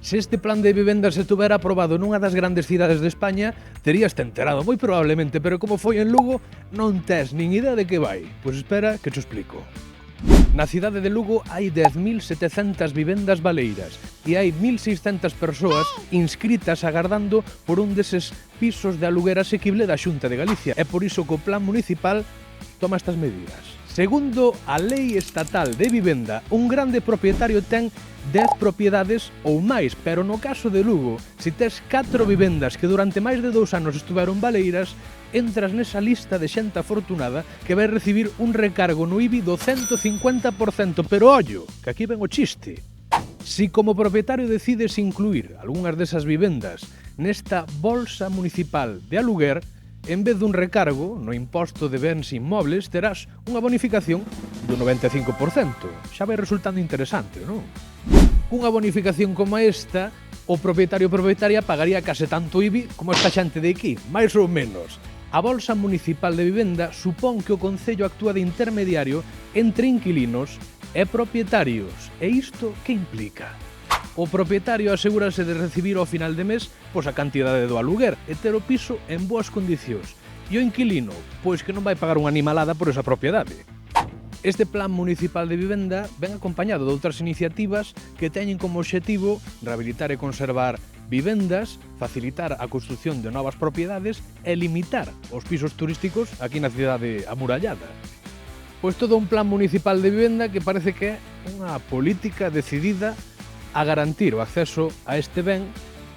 Se este plan de vivenda se tuvera aprobado nunha das grandes cidades de España, teríaste enterado moi probablemente, pero como foi en Lugo, non tes nin idea de que vai. Pois espera que te explico. Na cidade de Lugo hai 10.700 vivendas baleiras e hai 1.600 persoas inscritas agardando por un deses pisos de aluguer asequible da Xunta de Galicia. É por iso que o plan municipal toma estas medidas. Segundo a Lei Estatal de Vivenda, un grande propietario ten 10 propiedades ou máis, pero no caso de Lugo, se tes 4 vivendas que durante máis de 2 anos estuveron baleiras, entras nesa lista de xente afortunada que vai recibir un recargo no IBI do 150%, pero ollo, que aquí ven o chiste. Si como propietario decides incluir algunhas desas vivendas nesta bolsa municipal de aluguer, en vez dun recargo no imposto de bens inmobles, terás unha bonificación do 95%. Xa vai resultando interesante, non? Cunha bonificación como esta, o propietario ou propietaria pagaría case tanto IBI como esta xente de aquí, máis ou menos. A Bolsa Municipal de Vivenda supón que o Concello actúa de intermediario entre inquilinos e propietarios. E isto que implica? O propietario asegúrase de recibir ao final de mes pois a cantidade do aluguer e ter o piso en boas condicións. E o inquilino, pois que non vai pagar unha animalada por esa propiedade. Este plan municipal de vivenda ven acompañado de outras iniciativas que teñen como obxectivo rehabilitar e conservar vivendas, facilitar a construción de novas propiedades e limitar os pisos turísticos aquí na cidade amurallada. Pois todo un plan municipal de vivenda que parece que é unha política decidida a garantir o acceso a este ben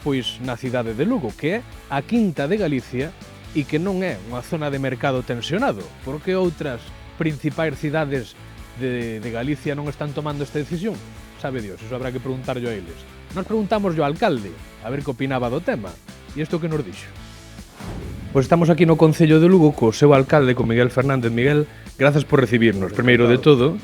pois na cidade de Lugo, que é a quinta de Galicia e que non é unha zona de mercado tensionado, porque outras principais cidades de Galicia non están tomando esta decisión? Sabe Dios, eso habrá que preguntarlo a eles. Nos preguntamos ao alcalde, a ver que opinaba do tema, e isto que nos dixo. Pois estamos aquí no Concello de Lugo co seu alcalde, con Miguel Fernández. Miguel, grazas por recibirnos, primeiro de todo.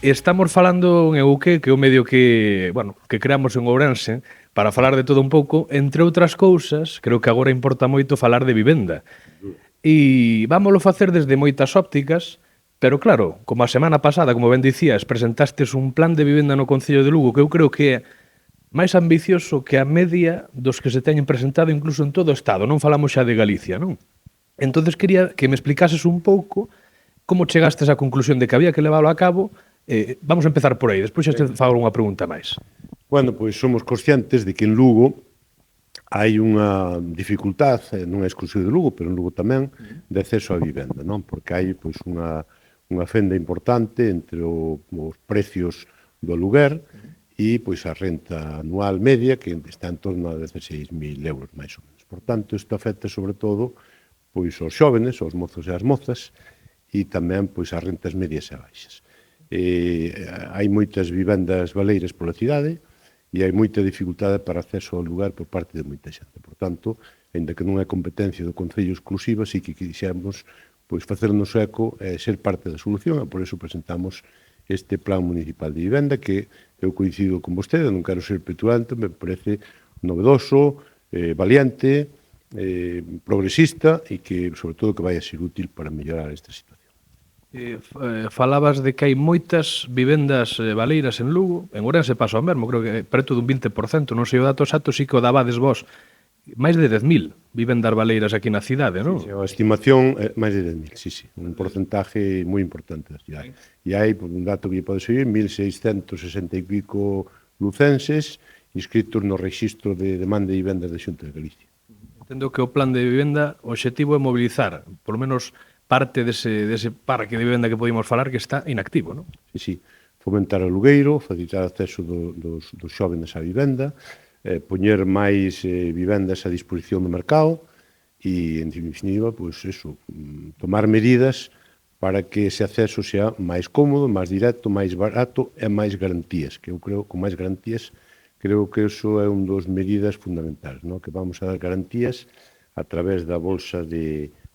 Estamos falando en EUQ, que é o medio que creamos en Ourense, para falar de todo un pouco, entre outras cousas, creo que agora importa moito falar de vivenda. E vámoslo facer desde moitas ópticas, pero claro, como a semana pasada, como ben dicías, presentastes un plan de vivenda no Concello de Lugo que eu creo que é máis ambicioso que a media dos que se teñen presentado incluso en todo o Estado. Non falamos xa de Galicia, non? Entonces quería que me explicases un pouco como chegastes á conclusión de que había que leválo a cabo. Vamos a empezar por aí, despois xa te fago unha pregunta máis. Bueno, pois somos conscientes de que en Lugo hai unha dificultad, non é exclusivo de Lugo, pero en Lugo tamén, de acceso á vivenda, non? Porque hai pois unha fenda importante entre os precios do aluguer e pois a renta anual media que está en torno a 16.000 euros, máis ou menos. Por tanto, isto afecta sobre todo pois aos xóvenes, aos mozos e as mozas, e tamén pois as rentas medias e baixas. Hai moitas vivendas baleiras pola cidade e hai moita dificultade para acceso ao lugar por parte de moita xente. Por tanto, aínda que non é competencia do Concello exclusiva, sí que quixemos pois facernos eco e ser parte da solución, e por iso presentamos este plan municipal de vivenda que eu coincido con vostede, non quero ser petulante, me parece novedoso, valiente, progresista e que, sobre todo, que vai a ser útil para mellorar esta situación. Falabas de que hai moitas vivendas baleiras en Lugo, en Ourense pasa o mesmo, creo que preto dun 20%, non sei o dato exacto, sí que o dabades vos, máis de 10.000 vivendas baleiras aquí na cidade, non? Sí, a estimación é máis de 10.000, sí, un porcentaje moi importante da cidade. E hai, por un dato que lle pode seguir, 1.660 e pico lucenses inscritos no rexistro de demanda de vivendas da Xunta de Galicia. Entendo que o plan de vivenda, o obxectivo é mobilizar, por lo menos parte dese parque de vivenda que podíamos falar que está inactivo, non? Sí, fomentar o alugueiro, facilitar o acceso dos xóvenes á vivenda, poñer máis vivendas a disposición do mercado e, en definitiva, pois eso, tomar medidas para que ese acceso sea máis cómodo, máis directo, máis barato e máis garantías, que eu creo, con máis garantías, creo que eso é un dos medidas fundamentais, non? Que vamos a dar garantías a través da Bolsa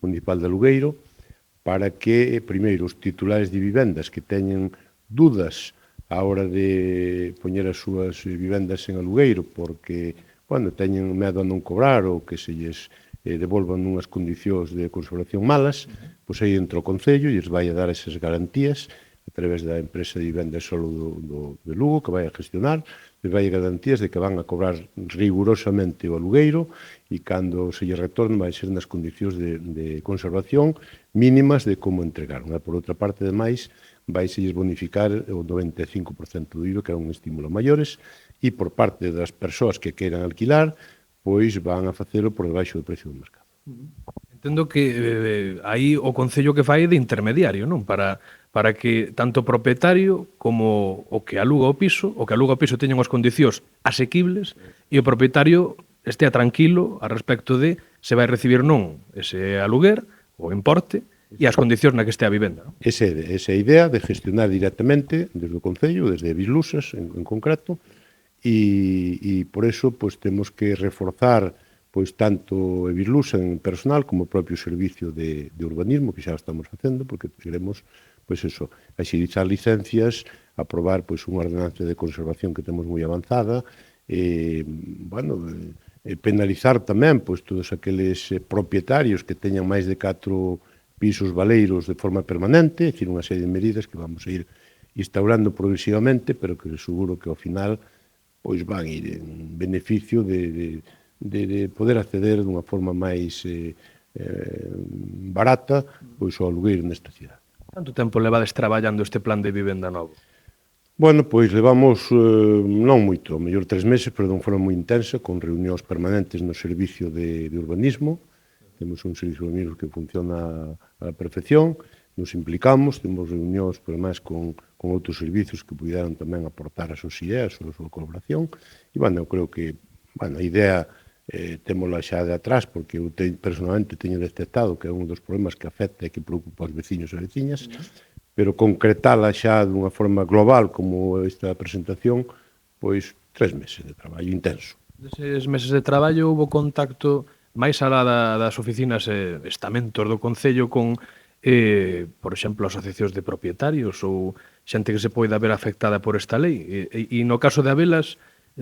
Municipal de Alugueiro para que, primeiro, os titulares de vivendas que teñen dúdas á hora de poñer as súas vivendas en alugueiro porque, teñen medo a non cobrar ou que se lles devolvan nunhas condicións de conservación malas, pois aí entra o Concello e lles vai a dar esas garantías a través da empresa de vivenda solo de Lugo, que vai a gestionar, e vai a garantías de que van a cobrar rigurosamente o alugueiro e cando se lle retorne vai ser nas condicións de conservación mínimas de como entregaron. Por outra parte, ademais, vai se lles bonificar o 95% do IVA, que é un estímulo a maiores, e por parte das persoas que queiran alquilar, pois van a facelo por debaixo do precio do mercado. Entendo que aí o Concello que fai de intermediario, non? Para que tanto o propietario como o que aluga o piso teñan as condicións asequibles e o propietario estea tranquilo a respecto de se vai recibir non ese aluguer, o importe, e as condicións na que estea a vivenda. Non? Esa é a idea de gestionar directamente desde o Concello, desde Bislusas en concreto, e por eso pois, temos que reforzar pois tanto a Bislusa en personal como o propio servicio de urbanismo, que xa estamos facendo, porque queremos pois eso, axilizar licencias, aprobar pois unha ordenanza de conservación que temos moi avanzada, penalizar tamén pois todos aqueles propietarios que teñan máis de 4 pisos valeiros de forma permanente, é dicir, unha serie de medidas que vamos a ir instaurando progresivamente, pero que seguro que ao final pois van ir en beneficio de poder acceder dunha forma máis barata pois ao alugueiro nesta cidade. Canto tempo levades traballando este plan de vivenda novo? Bueno, pois levamos non moito, ao mellor 3 meses, pero de unha forma moi intensa, con reunións permanentes no servicio de urbanismo. Temos un servicio de urbanismo que funciona a perfección, nos implicamos, temos reunións, por máis, con outros servicios que puderan tamén aportar a súa ideas, a súa colaboración. E, bueno, eu creo que a idea témola xa de atrás, porque eu personalmente teño detectado que é un dos problemas que afecta e que preocupa aos veciños e veciñas, pero concretala xa dunha forma global como esta presentación, pois 3 meses de traballo intenso. Deses meses de traballo houve contacto máis alá das oficinas e estamentos do Concello con, por exemplo, asociacións de propietarios ou xente que se poida ver afectada por esta lei. E no caso de habelas,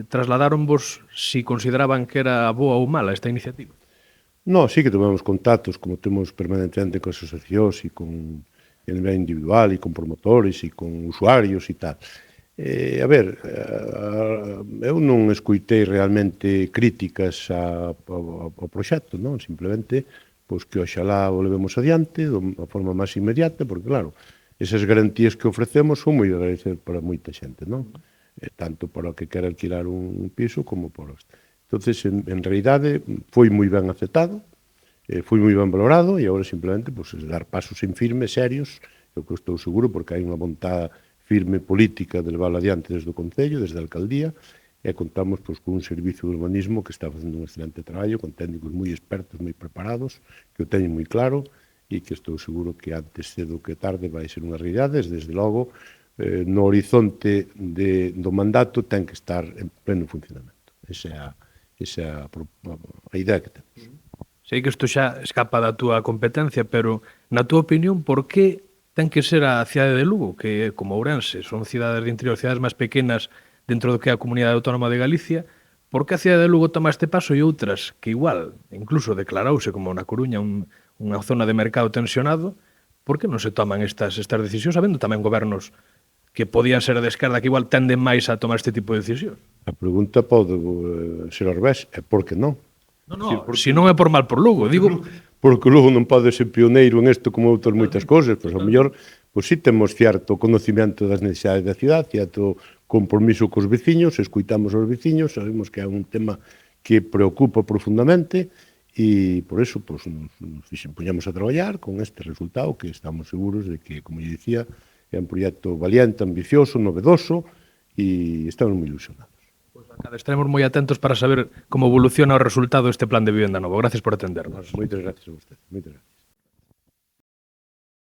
trasladaronvos si consideraban que era boa ou mala esta iniciativa? No, sí que tomamos contactos, como temos permanentemente con asociacións e con a nivel individual e con promotores e con usuarios e tal. Eu non escoitei realmente críticas ao proxecto, non? Simplemente pois, que oxalá o levemos adiante da forma máis inmediata, porque claro, esas garantías que ofrecemos son moi agradecer para moita xente, non? Tanto para o que quer alquilar un piso como para os... Entonces, en realidade, foi moi ben aceptado, foi moi ben valorado, e agora simplemente pues, dar pasos en firme, serios, eu que estou seguro, porque hai unha vontade firme política de levarlo adiante desde o Concello, desde a Alcaldía, e contamos pues, con un servicio de urbanismo que está facendo un excelente traballo, con técnicos moi expertos, moi preparados, que o teñen moi claro, e que estou seguro que antes cedo que tarde vai ser unha realidade, desde logo, no horizonte do mandato ten que estar en pleno funcionamento. Esa é a idea que temos. Sei que isto xa escapa da túa competencia, pero na túa opinión, por que ten que ser a cidade de Lugo, que como Ourense son cidades de interior, cidades máis pequenas dentro do que é a Comunidade Autónoma de Galicia, por que a cidade de Lugo toma este paso e outras que igual, incluso declarouse como na Coruña unha zona de mercado tensionado, por que non se toman estas decisións, habendo tamén gobernos que podían ser de esquerda que igual tenden máis a tomar este tipo de decisións? A pregunta pode ser ao revés, é por que non? Se non é por mal por Lugo, digo... Porque Lugo non pode ser pioneiro en isto como outras moitas cousas, pois ao mellor, pois si temos certo conocimiento das necesidades da cidade, certo compromiso cos veciños, escuitamos aos veciños, sabemos que é un tema que preocupa profundamente, e por eso pois, nos poñamos a traballar con este resultado que estamos seguros de que, como lle dicía, é un proxecto valiente, ambicioso, novedoso e estamos moi ilusionados. Estaremos moi atentos para saber como evoluciona o resultado deste plan de vivenda novo. Gracias por atendernos. Moitas gracias a vostede. Moitas gracias.